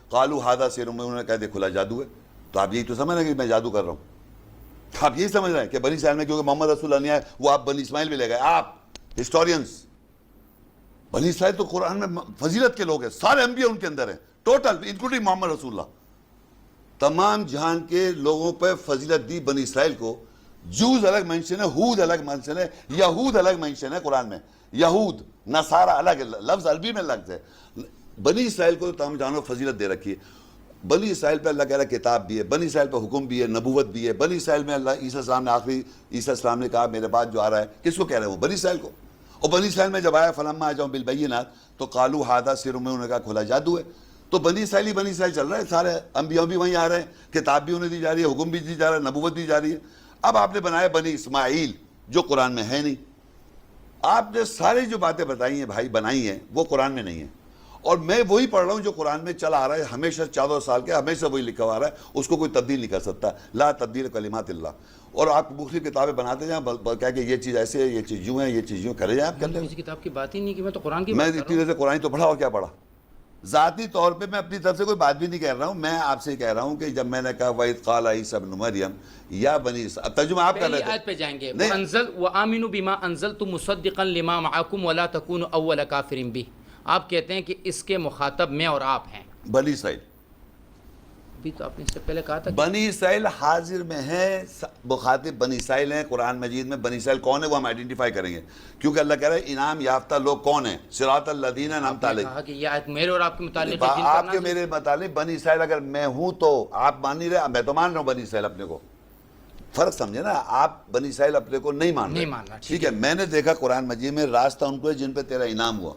قالوا هذا سحر مبین، انہوں نے کہہ دیا کھلا جادو ہے. تو آپ یہی تو سمجھ رہے ہیں کہ میں جادو کر رہا ہوں؟ آپ یہی سمجھ رہے ہیں کہ بنی اسرائیل میں کیونکہ محمد رسول اللہ نہیں آئے وہ آپ بنی اسماعیل بھی لے گئے؟ آپ ہسٹورینس، بنی اسرائیل تو قرآن میں فضیلت کے لوگ ہیں، سارے انبیاء ان کے اندر ہیں ٹوٹل انکلوڈنگ محمد رسول اللہ. تمام جہان کے لوگوں پہ فضیلت دی بنی اسرائیل کو. جوز الگ مینشن ہے، ہود الگ مینشن ہے، یہود الگ مینشن ہے قرآن میں. یہود نصارہ الگ لفظ عربی میں لفظ ہے. بنی اسرائیل کو تمام جہانوں فضیلت دے رکھی ہے. بنی اسرائیل پہ اللہ کہہ رہا ہے کتاب بھی ہے، بنی اسرائیل پہ حکم بھی ہے، نبوت بھی ہے. بنی اسرائیل میں اللہ عیسیٰ السلام نے آخری عیسیٰ السلام نے کہا میرے بعد جو آ رہا ہے، کس کو کہہ رہے ہیں وہ؟ بنی اسرائیل کو. اور بنی اسرائیل میں جب آیا فلما جاؤں بالبینات تو قالوا ھذا سحر مبین، انہوں نے کہا کھلا جادو ہے. تو بنی اسرائیل چل رہا ہے، سارے انبیاء بھی وہیں آ رہے ہیں، کتاب بھی انہیں دی جا رہی ہے، حکم بھی دی جا رہا ہے، نبوت دی جا رہی ہے. اب آپ نے بنایا بنی اسماعیل جو قرآن میں ہے نہیں. آپ نے ساری جو باتیں بتائی ہیں بھائی بنائی ہیں وہ قرآن میں نہیں ہیں. اور میں وہی پڑھ رہا ہوں جو قرآن میں چلا آ رہا ہے ہمیشہ 14 سال کے، ہمیشہ وہی لکھا ہوا آ رہا ہے، اس کو کوئی تبدیل نہیں کر سکتا. لا تبدیل کلمات اللہ. اور آپ مختلف کتابیں بناتے جائیں، کہہ کہ یہ چیز ایسے ہے، یہ چیز یوں ہے، یہ چیز یوں کرے جائیں. آپ کر لیں. کسی کتاب کی بات ہی نہیں کہ میں تو قرآن کی میں اتنی دیر سے قرآن تو پڑھا اور کیا پڑھا. ذاتی طور پہ میں اپنی طرف سے کوئی بات بھی نہیں کہہ رہا ہوں. میں آپ سے کہہ رہا ہوں کہ جب میں نے کہا وَإِذْ قَالَ عِيسَىٰ ابْنُ مَرْيَمَ یا بنی اب ترجمہ آپ کر رہے تھے. آیت پہ جائیں گے. وَآمِنُوا بِمَا أَنزَلْتُ مُصَدِّقًا لِمَا مَعَكُمْ وَلَا تَكُونُوا أَوَّلَ كَافِرٍ بِهِ. آپ کہتے ہیں کہ اس کے مخاطب میں اور آپ ہیں بنی اسرائیل. ابھی تو آپ نے اس سے پہلے کہا تھا بنی اسرائیل حاضر میں ہے، مخاطب بنی اسرائیل ہیں. قرآن مجید میں بنی اسرائیل کون ہے وہ ہم آئیڈینٹیفائی کریں گے، کیونکہ اللہ کہہ رہا ہے انعام یافتہ لوگ کون ہیں. صراط الذین انعمت علیہم. کہا کہ یہ آیت میرے اور آپ کے متعلق ہے. آپ کے میرے متعلق بنی اسرائیل اگر میں ہوں تو آپ مان نہیں رہے، میں تو مان رہا ہوں بنی اسرائیل اپنے کو. فرق سمجھے نا، آپ بنی اسرائیل اپنے کو نہیں مان رہے. ٹھیک ہے، میں نے دیکھا قرآن مجید میں راستہ ان کو ہے جن پہ تیرا انعام ہوا.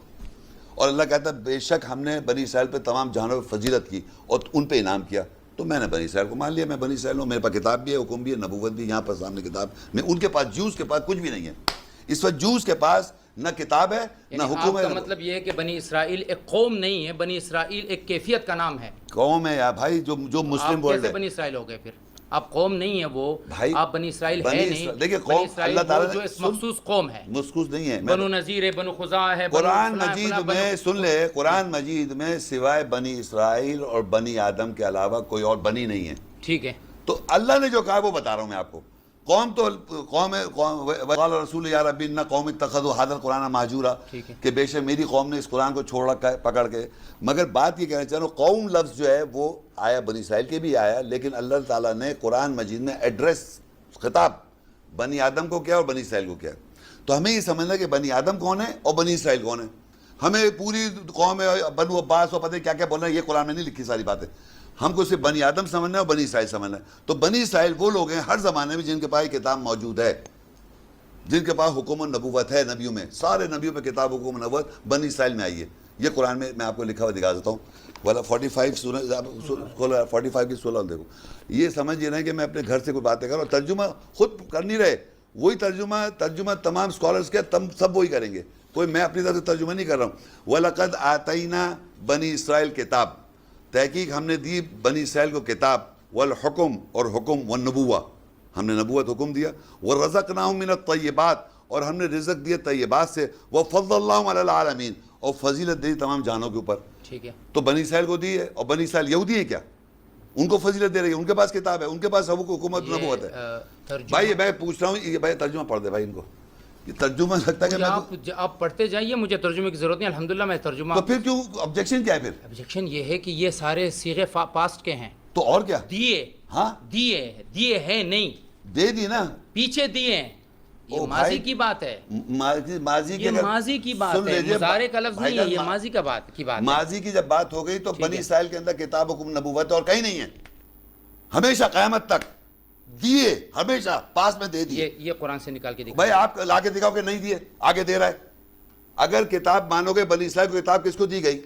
اور اللہ کہتا ہے بے شک ہم نے بنی اسرائیل پہ تمام جہانوں پہ فضیلت کی اور ان پہ انعام کیا. تو میں نے بنی اسرائیل کو مان لیا، میں بنی اسرائیل ہوں، میرے پاس کتاب بھی ہے، حکم بھی ہے، نبوت بھی. یہاں پر سامنے کتاب میں ان کے پاس جوز کے پاس کچھ بھی نہیں ہے. اس وقت جوز کے پاس نہ کتاب ہے نہ حکم ہے. مطلب یہ ہے کہ بنی اسرائیل ایک قوم نہیں ہے، بنی اسرائیل ایک کیفیت کا نام ہے. قوم ہے یار بھائی، جو مسلم ورلڈ ہے. بنی اسرائیل ہو گئے پھر آپ قوم نہیں ہے وہ، آپ بنی اسرائیل ہے نہیں. دیکھیں قوم اللہ تعالیٰ جو ایک مخصوص قوم ہے، مخصوص نہیں ہے. بنو نذیر ہے، بنو خزاعہ ہے. قرآن مجید میں سن لے، قرآن مجید میں سوائے بنی اسرائیل اور بنی آدم کے علاوہ کوئی اور بنی نہیں ہے. ٹھیک ہے، تو اللہ نے جو کہا وہ بتا رہا ہوں میں آپ کو. قوم تو قوم ہے. وقال رسول یا ربی ان قوم اتخذوا ھذا القرآن مہجورا، کہ بے شک میری قوم نے اس قرآن کو چھوڑ رکھا ہے پکڑ کے. مگر بات یہ کہنا چاہ رہا ہوں قوم لفظ جو ہے وہ آیا بنی اسرائیل کے بھی آیا، لیکن اللہ تعالیٰ نے قرآن مجید میں ایڈریس خطاب بنی آدم کو کیا اور بنی اسرائیل کو کیا. تو ہمیں یہ سمجھنا کہ بنی آدم کون ہے اور بنی اسرائیل کون ہے. ہمیں پوری قوم بنو عباس اور پتہ کیا کیا بولنا ہے، یہ قرآن میں نہیں لکھی ساری باتیں. ہم کو صرف بنی آدم سمجھنا ہے اور بنی اسرائیل سمجھنا ہے. تو بنی اسرائیل وہ لوگ ہیں ہر زمانے میں جن کے پاس کتاب موجود ہے، جن کے پاس حکم و نبوت ہے. نبیوں میں سارے نبیوں پہ کتاب حکم و نبوت بنی اسرائیل میں آئی ہے. یہ قرآن میں آپ کو لکھا ہوا دکھا دیتا ہوں. والا 45 کی 16 دیکھو. یہ سمجھ رہے ہیں کہ میں اپنے گھر سے کوئی باتیں کروں. ترجمہ خود کر نہیں رہے، وہی ترجمہ تمام اسکالرس کے سب وہی کریں گے. کوئی میں اپنی طرف سے ترجمہ نہیں کر رہا ہوں. وَلَقَدْ آتَيْنَا بنی اسرائیل کتاب، تحقیق ہم نے دی بنی اسرائیل کو کتاب. والحکم اور حکم، والنبوہ ہم نے نبوت حکم دیا. وَرَزَقْنَاهُم مِّنَ الطَّيِّبَاتِ اور ہم نے رزق دیے طیبات سے. وَفَضَّلْنَاهُمْ عَلَى الْعَالَمِينَ اور فضیلت دی تمام جانوں کے اوپر. ٹھیک ہے، تو بنی اسرائیل کو دی ہے. اور بنی اسرائیل یہودی ہے کیا؟ ان کو فضیلت دے رہی ہے، ان کے پاس کتاب ہے، ان کے پاس حکومت نبوت ہے. بھائی میں پوچھ رہا ہوں، یہ بھائی ترجمہ پڑھ دے بھائی ان کو. یہ ترجمہ لگتا ہے کہ آپ پڑھتے جائیے، مجھے ترجمے کی ضرورت نہیں. الحمدللہ میں ترجمہ. تو پھر کیوں آبجیکشن کیا ہے؟ پھر آبجیکشن یہ ہے کہ یہ سارے صیغے پاسٹ کے ہیں. تو اور کیا؟ دیے، ہاں دیے ہیں نہیں، دے دی نا، پیچھے دیے ہیں. یہ ماضی کی بات ہے، ماضی کی بات ہے، مضارع کا لفظ نہیں ہے، یہ ماضی کی بات ہے. ماضی کی جب بات ہو گئی تو بنی اسرائیل کے اندر کتاب حکم نبوت اور کہیں نہیں ہے. ہمیشہ قیامت تک دیے، ہمیشہ پاس میں دے دیے. یہ قرآن سے نکال کے دکھا. بھائی آپ لا کے دکھاؤ کہ نہیں دیے، آگے دے رہا ہے. اگر کتاب مانو گے بنی اسرائیل کو کتاب کس کو دی گئی؟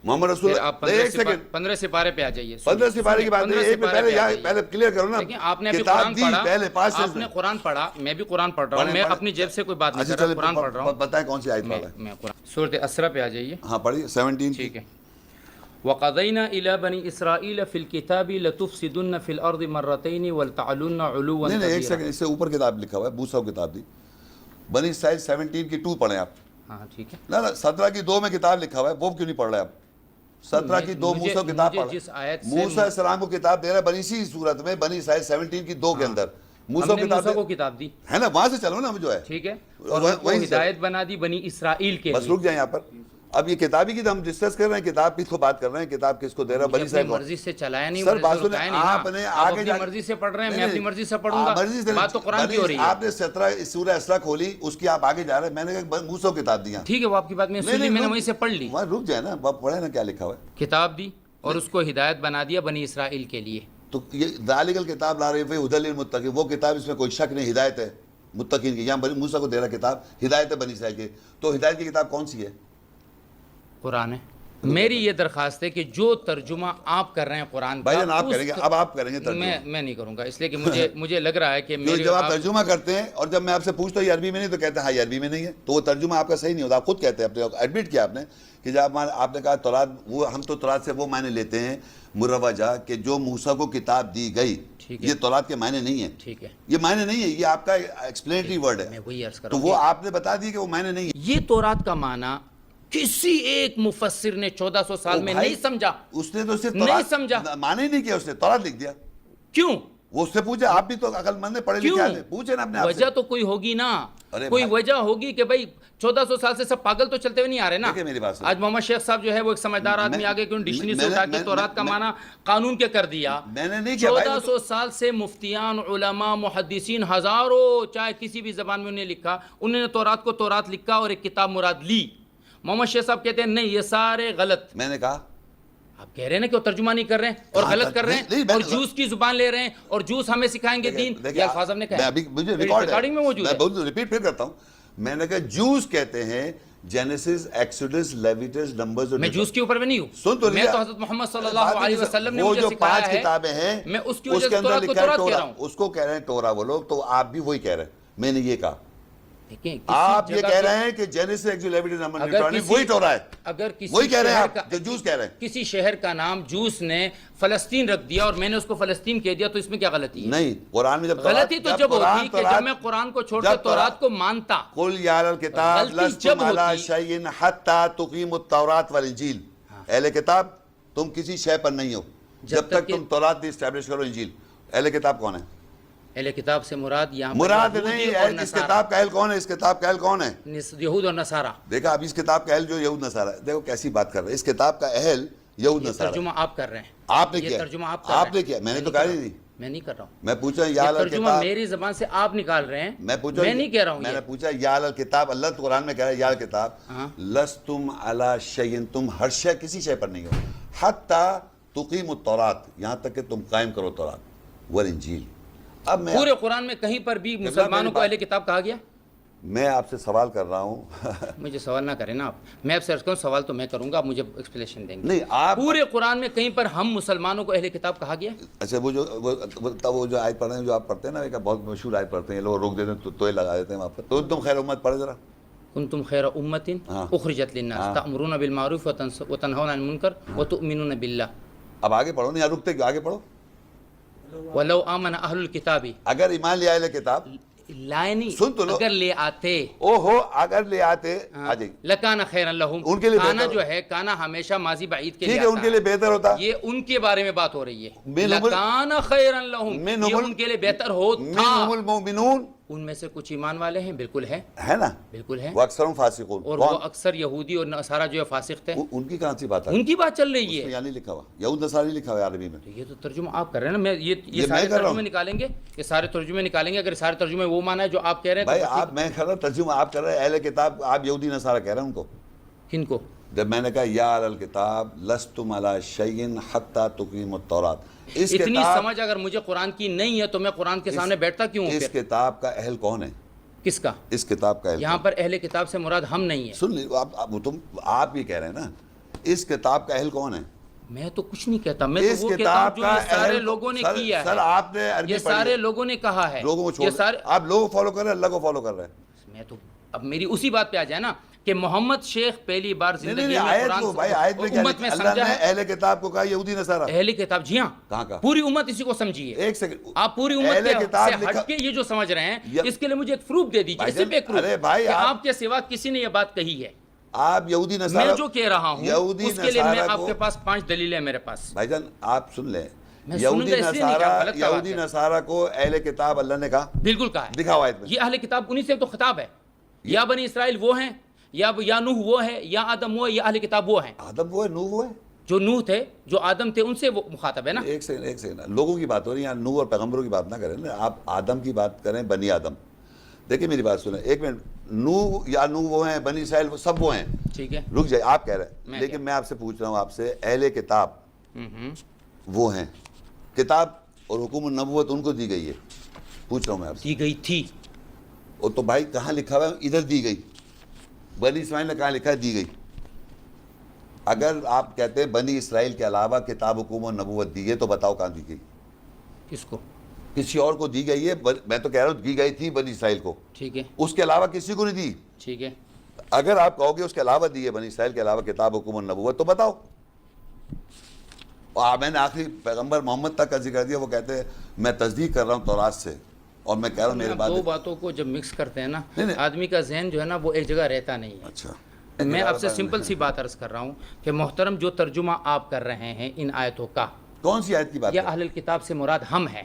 محمد رسول اللہ. ایک سیکنڈ 15 سپارے پہ آ جائیے. 15 سپارے کی بات نہیں، پہلے کلیئر کرو نا. آپ نے کتاب دی پہلے 5 آپ نے قرآن پڑھا، میں بھی قرآن پڑھ رہا ہوں. میں اپنی جیب سے کوئی بات نہیں کر رہا، قرآن پڑھ رہا ہوں. بتائیں کون سی آیت پڑھ رہا ہے؟ میں قرآن سورۃ اسرا پہ آ جائیے. ہاں پڑھیے 17. ٹھیک ہے. وَقَضَيْنَا إِلَى بَنِي إِسْرَائِيلَ فِي الْكِتَابِ لَتُفْسِدُنَّ فِي الْأَرْضِ مَرَّتَيْنِ وَلْتَعْلُنَّ عُلُوًّا نہیں ایک كَبِيرًا. سیکنڈ، اس سے اوپر کتاب لکھا ہوا ہے، موسیٰ کو کتاب دی. بنی اسرائیل 17 کی 2 پڑھیں آپ. ہاں ٹھیک ہے. نہ 17 کی 2 میں کتاب لکھا ہوا ہے، وہ کیوں نہیں پڑھ رہے آپ؟ 17 کی 2 موسیٰ کتاب پڑھ، جس آیت سے موسیٰ السلام کو کتاب دے رہا ہے بنی اسی صورت میں، بنی اسرائیل 17 کی 2 کے اندر موسیٰ کو کتاب دی ہے نا، وہاں سے چلو نا جو ہے، ٹھیک ہے، اور وہ ہدایت بنا دی بنی اسرائیل کے بس رک جائیں یہاں پر. اب یہ کتابی کی ہم ڈسکس کر رہے ہیں، کتاب کس کو بات کر رہے ہیں، کتاب کس کو دے رہا ہے، بنی اسرائیل کو. مرضی سے چلایا نہیں، سر بات سنیں، آپ نے آگے اپنی مرضی سے پڑھ رہے ہیں، میں اپنی مرضی سے پڑھوں گا، بات تو قرآن کی ہو رہی ہے. آپ نے 17 سورہ اسراء کھولی، اس کی آپ آگے جا رہے ہیں، میں نے کہا موسیٰ کو کتاب دیا. ٹھیک ہے، وہ آپ کی بات میں سن لی، میں نے وہیں سے پڑھ لی. وہاں رک جائے نا، آپ پڑھیں نا کیا لکھا ہوا ہے. کتاب دی اور اس کو ہدایت بنا دیا بنی اسرائیل کے لیے. تو یہ ذالک الکتاب لا ریب فیہ ھدی للمتقین، وہ کتاب اس میں کوئی شک نہیں، ہدایت ہے متقین کی. یہاں موسیٰ کو دے رہا کتاب، ہدایت ہے بنی اسرائیل کی. تو ہدایت کی کتاب کون سی ہے؟ قرآن ہے. میری یہ درخواست ہے کہ جو ترجمہ آپ کر رہے ہیں قرآن کا، بھائی جان آپ کریں گے، اب آپ کریں گے ترجمہ. میں نہیں کروں گا، اس لیے کہ مجھے لگ رہا ہے کہ جب آپ ترجمہ کرتے ہیں اور جب میں آپ سے پوچھتا ہوں یہ عربی میں نہیں، تو کہتے ہیں ہاں یہ عربی میں نہیں ہے، تو وہ ترجمہ آپ کا صحیح نہیں ہوتا. آپ خود کہتے ہیں، اپنے ایڈمٹ کیا آپ نے کہ جب آپ نے کہا تورات، وہ ہم تو تورات سے وہ معنی لیتے ہیں مروجہ کہ جو موسیٰ کو کتاب دی گئی، یہ تورات کے معنی نہیں ہے. ٹھیک ہے، یہ معنی نہیں ہے، یہ آپ کا ایکسپلینٹری ورڈ ہے. میں وہی عرض تو کروں وہ آپ نے بتا دی کہ وہ معنی نہیں ہے. یہ تورات کا معنی کسی ایک مفسر نے 1400 سال میں نہیں سمجھا. اس نے تو صرف نہیں سمجھا، معنی نہیں کیا، اس نے تورات لکھ دیا. کیوں؟ وہ اس سے پوچھے، آپ بھی تو عقل مند پڑھے لکھے آدمی، پوچھے نا اپنے آپ سے. وجہ تو کوئی ہوگی نا، کوئی وجہ ہوگی کہ بھائی 1400 سال سے سب پاگل تو چلتے ہوئے نہیں آ رہے نا. میری بات سے آج محمد شیخ صاحب جو ہے وہ ایک سمجھدار آدمی آگے کیوں ڈکشنری سے اٹھا کے تورات کا معنی قانون کے کر دیا. میں نے نہیں کیا. 1400 سال سے مفتیان، علماء، محدثین ہزاروں، چاہے کسی بھی زبان میں انہیں لکھا، انہوں نے تورات کو تورات لکھا اور ایک کتاب مراد لی. محمد شیخ صاحب کہتے ہیں نہیں یہ سارے غلط. میں نے کہا آپ کہہ رہے ہیں نا کہ وہ ترجمہ نہیں کر رہے ہیں اور غلط کر رہے ہیں اور جوس کی زبان لے رہے ہیں اور جوس ہمیں سکھائیں گے دین. یہ الفاظ ہم نے کہا ہے، مجھے ریکارڈنگ میں موجود ہے. میں ریپیٹ پھر کرتا ہوں. میں نے کہا جوس کہتے ہیں جینیسس، ایکسوڈس، لیویٹس، نمبرز. میں جوس کے اوپر میں نہیں ہوں، سن تو میں تو حضرت محمد صلی اللہ علیہ وسلم نے وہ مجھے جو سکھایا 5 ہے، کتابیں ہیں میں اس کی اس وجہ کے سے اندر تورات کو لکھا ہے تورات کہہ رہا ٹورا، ہوں. اس کو کہہ رہے ہیں ٹورا وہ لوگ. تو آپ بھی وہی کہہ رہے ہیں. میں نے یہ کہا دیکھیں آپ یہ کہہ رہے ہیں کہ جینیسس، ایکسوڈس، لیویٹس، نمبرز وہی ٹورا ہے. اگر کسی وہی کہہ رہے ہیں شہر آپ جو جوس کہہ رہے ہیں. کسی شہر کا نام جوس نے فلسطین رکھ دیا اور میں نے اس کو فلسطین کہہ دیا تو اس میں کیا غلطی ہے؟ نہیں، قرآن میں جب غلطی تو جب ہوتی کہ جب میں قرآن کو چھوڑ کے تورات کو مانتا. قل یا اہل الکتاب لستم علی شیء حتی تقیموا التوراۃ والانجیل. اہل کتاب تم کسی شے پر نہیں ہو جب تک تم تورات نہیں اسٹیبلش کرو انجیل. اہل کتاب کون ہے؟ اہل کتاب سے مراد یہاں مراد نہیں، اس کتاب کا اہل کون ہے؟ اس کتاب کا اہل کون ہے؟ یہود اور نصارہ. دیکھا اب اس کتاب کا اہل جو یہود نصارہ ہے، دیکھو کیسی بات کر رہے ہیں. اس کتاب کا اہل یہود نصارہ. ترجمہ آپ کر رہے ہیں، آپ نے کیا؟ ترجمہ آپ نے کیا؟ میں نے تو کہا نہیں. میں نہیں کر رہا ہوں. میں پوچھا یا اہل ترجمہ الکتاب، میری زبان سے آپ نکال رہے ہیں، میں پوچھا، میں نہیں کہہ رہا ہوں. میں نے پوچھا یا اہل الکتاب، اللہ تو قرآن میں کہہ رہا ہے یا اہل الکتاب لستم علی شیء، تم ہر شے کسی شے پر نہیں ہو حتی تقیموا التوراۃ، یہاں تک کہ تم قائم کرو تورات والانجیل. اب میں پورے قرآن میں کہیں پر بھی مسلمانوں کو اہل کتاب کہا گیا؟ میں آپ سے سوال کر رہا ہوں. مجھے سوال نہ کریں نا آپ، میں آپ سے عرض کروں سوال تو میں کروں گا، آپ مجھے ایکسپلیشن دیں گے. نہیں آپ پورے قرآن میں کہیں پر ہم مسلمانوں کو اہل کتاب کہا گیا؟ اچھا وہ جو آیت پڑھ رہے ہیں، جو آپ پڑھتے ہیں نا، ایک بہت مشہور آیت پڑھتے ہیں لوگ، روک دیتے ہیں تو لگا دیتے ہیں وہاں پر. تو تم خیر امت پڑھے ذرا. کنتم خیر امۃ اخرجت للناس تأمرون بالمعروف وتنہون عن المنکر وتؤمنون باللہ. اب آگے پڑھو. نہیں رکتے کیوں؟ آگے پڑھو. ولو آمن اہل الکتاب، اگر ایمان لے آئے کتاب، لائے نہیں، سن تو لو، اگر لے آتے، او ہو اگر لے آتے آ جائیں لکان خیرا لہم. ان کے لیے کانا جو ہے کانا ہمیشہ ماضی بعید کے لیے ٹھیک ہے، ان کے لیے بہتر ہوتا. یہ ان کے بارے میں بات ہو رہی ہے. لکان خیرا لہم، یہ ان کے لیے بہتر ہوتا. منہم المؤمنون، ان میں سے کچھ ایمان والے ہیں، بالکل ہے نا، بالکل ہے. وہ اکثر فاسقون، اور وہ اکثر یہودی اور نصارہ جو ہے فاسق تھے. ان کی کہاں سی بات ہے؟ ان کی بات چل رہی ہے. یہاں نہیں لکھا ہوا، یہود نصارہ نہیں لکھا ہوا عربی میں. یہ تو ترجمہ آپ کر رہے ہیں نا. میں یہ سارے ترجمے نکالیں گے، یہ سارے ترجمے نکالیں گے. اگر سارے ترجمے وہ مانا ہے جو آپ کہہ رہے ہیں. بھائی آپ، میں کہہ رہا ہوں ترجمہ آپ کر رہے ہیں. اہل کتاب آپ یہودی نصارہ کہہ رہے ہیں ان کو. کن کو؟ جب میں نے کہا یا اہل الکتاب لستم علی شیء حتی تقیموا التوراۃ، اتنی سمجھ اگر مجھے قرآن کی نہیں ہے تو میں قرآن کے سامنے بیٹھتا کیوں ہوں؟ اس کتاب کا اہل کون ہے؟ کس کا؟ اس کتاب کا اہل. یہاں پر اہل کتاب سے مراد ہم نہیں ہے. سن لیجیے، آپ یہ کہہ رہے ہیں نا، اس کتاب کا اہل کون ہے؟ میں تو کچھ نہیں کہتا، میں تو وہ کہتا ہوں جو یہ سارے لوگوں نے کیا ہے. سر آپ نے عربی یہ سارے لوگوں نے کہا ہے. لوگوں کو چھوڑ، آپ لوگوں کو فالو کر رہے ہیں، اللہ کو فالو کر رہے ہیں. میں تو اب میری اسی بات پہ آ جائے نا کہ محمد شیخ پہلی بار زندگی میں آیت میں امت میں اللہ سمجھا نے ہے. اہل کتاب کو کہا یہودی نصارہ. اہل کتاب، جی ہاں، کہاں کا؟ پوری امت اسی کو سمجھیے. ایک سیکنڈ، آپ پوری امت سے ہٹ کے یہ جو سمجھ رہے ہیں اس کے لیے مجھے ایک پروف دے دیجیے. اس سے ایک پروف کہ آپ کے سوا کسی نے یہ بات کہی ہے. آپ یہودی میں نصارہ جو کہہ رہا ہوں یہودی اس کے لیے میں نصارہ آپ کو کے پاس 5 دلیلیں ہیں میرے پاس. بھائی جان آپ سن لیں, میں سنوں یہودی گا اس لیے نہیں کہا, غلط بات یہودی ہے. نصارہ کو اہل کتاب اللہ نے کہا, بالکل کہا ہے. دکھاؤ آیت میں. یہ اہل کتاب انہی سے تو خطاب ہے. یا بنی اسرائیل وہ ہیں, یا نوح وہ ہے, یا آدم وہ ہے, یا اہل کتاب وہ ہیں. آدم وہ ہے, نوح وہ ہے. جو نوح تھے, جو آدم تھے, ان سے وہ مخاطب ہے نا. ایک سیکنڈ لوگوں کی بات ہو رہی ہے یہاں, نوح اور پیغمبروں کی بات نہ کریں نا, آپ آدم کی بات کریں, بنی آدم. دیکھیں میری بات سنیں ایک منٹ, نوح وہ ہیں, بنی اسرائیل وہ سب وہ ہیں. ٹھیک ہے, رک جائے, آپ کہہ رہے ہیں, لیکن میں آپ سے پوچھ رہا ہوں, آپ سے اہل کتاب وہ ہیں, کتاب اور حکم النبوت ان کو دی گئی ہے, پوچھ رہا ہوں میں آپ سے. دی گئی تھی. وہ تو بھائی کہاں لکھا ہوا ہے, ادھر دی گئی. بنی اسرائیل نے کہاں لکھا ہے دی گئی؟ اگر آپ کہتے ہیں بنی اسرائیل کے علاوہ کتاب حکم و نبوت دی ہے تو بتاؤ کہاں دی گئی؟ کس کو؟ کسی اور کو دی گئی ہے, میں تو کہہ رہا ہوں دی گئی تھی بنی اسرائیل کو, ٹھیک ہے, اس کے علاوہ کسی کو نہیں دی. ٹھیک ہے. اگر آپ کہو گے اس کے علاوہ دی ہے بنی اسرائیل کے علاوہ کتاب حکم و نبوت تو بتاؤ. اور میں نے آخری پیغمبر محمد تک کا ذکر دیا, وہ کہتے ہیں میں تصدیق کر رہا ہوں تورات سے, اور میں کہہ رہا ہوں میرے بات. دو باتوں کو جب مکس کرتے ہیں نا, نہیں. آدمی کا ذہن جو ہے نا وہ ایک جگہ رہتا نہیں ہے. اچھا, میں آپ سے سمپل سی بات عرض کر رہا ہوں کہ محترم جو ترجمہ آپ کر رہے ہیں ان آیتوں کا, کون سی آیت کی بات یا ہے؟ اہل الکتاب سے مراد ہم ہیں,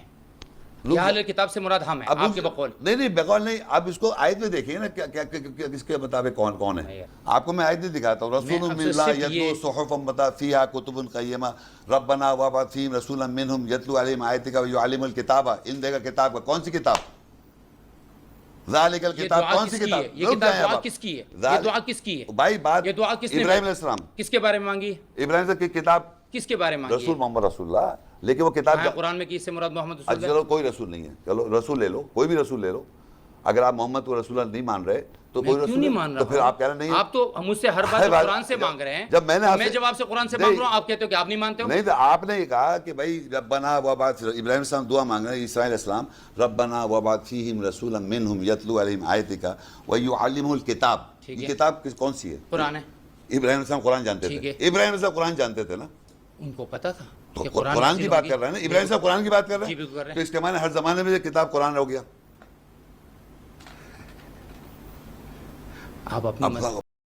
یا اہل الکتاب سے مراد ہم ہیں آپ کے بقول؟ نہیں بقول نہیں, آپ اس کو آیت میں دیکھیے نا کس کے مطابق کون ہے. آپ کو میں آیت نہیں دکھاتا ہوں. رسول من اللہ یتلو صحفا مطہرۃ فیہا کتب قیمہ ربنا وابعث فیہم رسولا منہم یتلو علیہم آیاتک ویعلمہم الکتاب. علم دے گا کتاب کا, کون سی کتاب؟ ذالک الکتاب, کون سی کتاب؟ یہ کتاب دعا کس کی ہے؟ یہ دعا کس کی ہے بھائی بات یہ دعا کس نے ابراہیم علیہ السلام, کس کے بارے میں مانگی ہے؟ ابراہیم سے کی کتاب کس کے بارے میں مانگی رسول ہے؟ محمد رسول اللہ, لیکن وہ کتاب ہاں, قرآن میں کی اس سے مراد محمد رسول اللہ. چلو کوئی رسول نہیں ہے, چلو رسول لے لو, کوئی بھی رسول لے لو. اگر آپ محمد کو رسول اللہ نہیں مان رہے تو کوئی رسول نہیں مان رہا, تو پھر آپ کہہ رہے نہیں. آپ تو مجھ سے ہر بات قرآن سے مانگ رہے ہیں. جب میں جب آپ سے قرآن سے مانگ رہا ہوں آپ کہتے ہو کہ آپ نہیں مانتے ہو. نہیں, تو آپ نے یہ کہا کہ بھائی ربنا وابعث, ابراہیم السلام دعا مانگ رہے ہیں, اسرائیل السلام, ربنا وابعث فیہم رسولا منہم یتلو علیہم آیاتک ویعلمہم الکتاب. یہ کتاب کون سی ہے؟ قرآن ہے. ابراہیم السلام قرآن جانتے تھے, ابراہیم السلام قرآن جانتے تھے نا, ان کو پتا تھا تو قرآن کی بات کر رہے ہیں نا, ابراہیم صاحب قرآن کی بات کر رہے ہیں, تو اس کے معنی ہر زمانے میں یہ کتاب قرآن ہو گیا. آپ اپنی